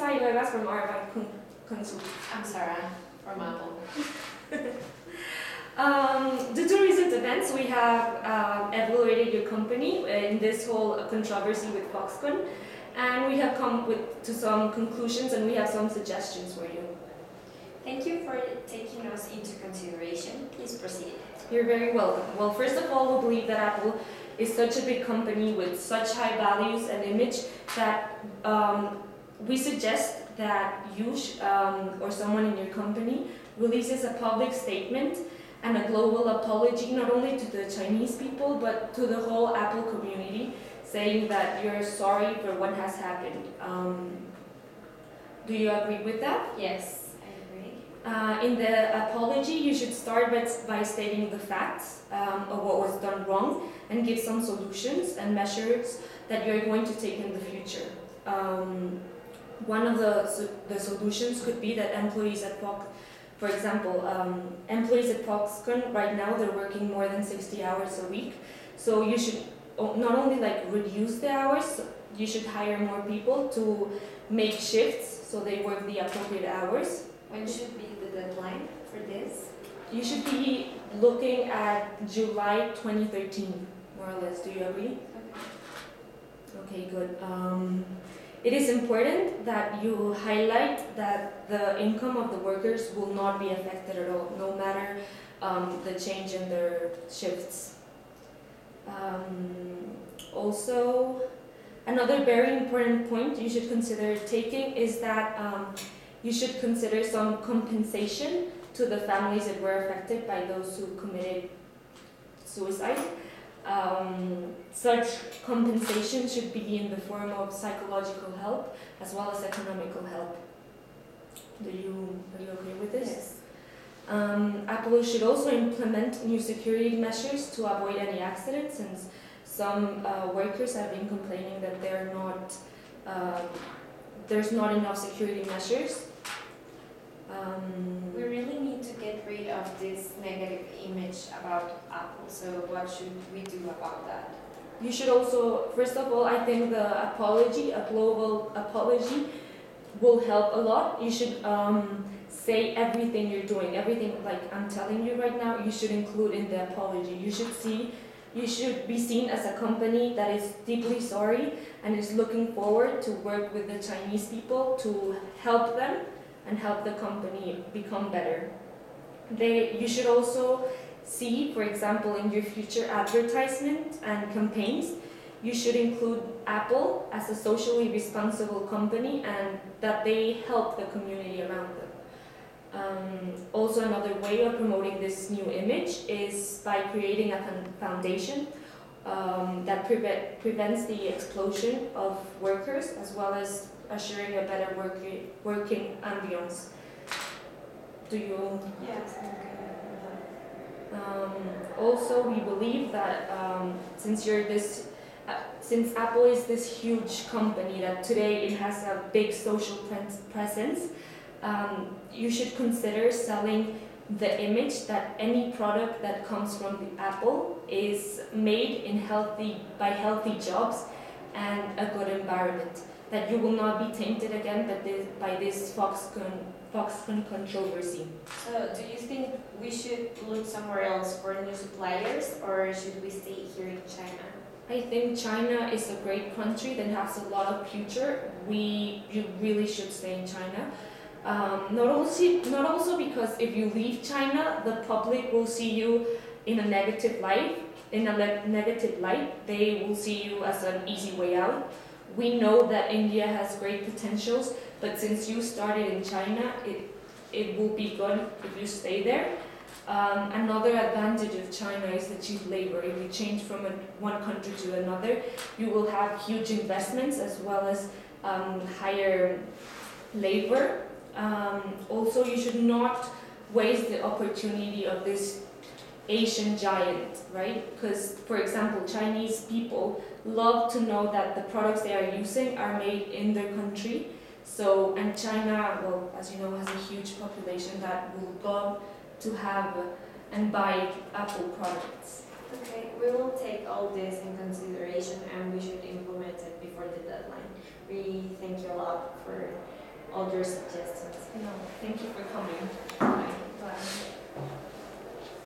Sari Vegas from RFI Consult. I'm Sarah from Apple. Due to recent events, we have evaluated your company in this whole controversy with Foxconn, and we have come to some conclusions, and we have some suggestions for you. Thank you for taking us into consideration. Please proceed. You're very welcome. Well, first of all, we believe that Apple is such a big company with such high values and image that we suggest that you or someone in your company releases a public statement and a global apology, not only to the Chinese people, but to the whole Apple community, saying that you're sorry for what has happened. Do you agree with that? Yes, I agree. In the apology, you should start by stating the facts of what was done wrong and give some solutions and measures that you're going to take in the future. One of the solutions could be that employees at for example, employees at Foxconn right now, they're working more than 60 hours a week. So you should not only reduce the hours, you should hire more people to make shifts so they work the appropriate hours. When should be the deadline for this? You should be looking at July 2013, more or less. Do you agree? Okay, good. It is important that you highlight that the income of the workers will not be affected at all, no matter the change in their shifts. Also, another very important point you should consider taking is that you should consider some compensation to the families that were affected by those who committed suicide. Such compensation should be in the form of psychological help as well as economical help. Are you okay with this? Yes. Apple should also implement new security measures to avoid any accidents, since some workers have been complaining that there's not enough security measures. We really need to get rid of this negative image about Apple, so what should we do about that? You should also, first of all, I think a global apology will help a lot. You should say everything you're doing, everything like I'm telling you right now, you should include in the apology. You should be seen as a company that is deeply sorry and is looking forward to work with the Chinese people to help them and help the company become better. You should also see, for example, in your future advertisement and campaigns, you should include Apple as a socially responsible company and that they help the community around them. Also, another way of promoting this new image is by creating a foundation that prevents the explosion of workers, as well as assuring a better working ambience. Do you? Yes. Also, we believe that since Apple is this huge company that today it has a big social presence, you should consider selling the image that any product that comes from the Apple is made by healthy jobs and a good environment. That you will not be tainted again by this Foxconn controversy. So, do you think we should look somewhere else for new suppliers, or should we stay here in China? I think China is a great country that has a lot of future. You really should stay in China. Not also because if you leave China, the public will see you in a negative light. They will see you as an easy way out. We know that India has great potentials, but since you started in China, it will be good if you stay there. Another advantage of China is the cheap labor. If you change from one country to another, you will have huge investments as well as higher labor. Also, you should not waste the opportunity of this Asian giant, right? Because, for example, Chinese people love to know that the products they are using are made in their country. So, and China, well, as you know, has a huge population that will love to have and buy Apple products. Okay, we will take all this in consideration and we should implement it before the deadline. We thank you a lot for all your suggestions. No, thank you for coming.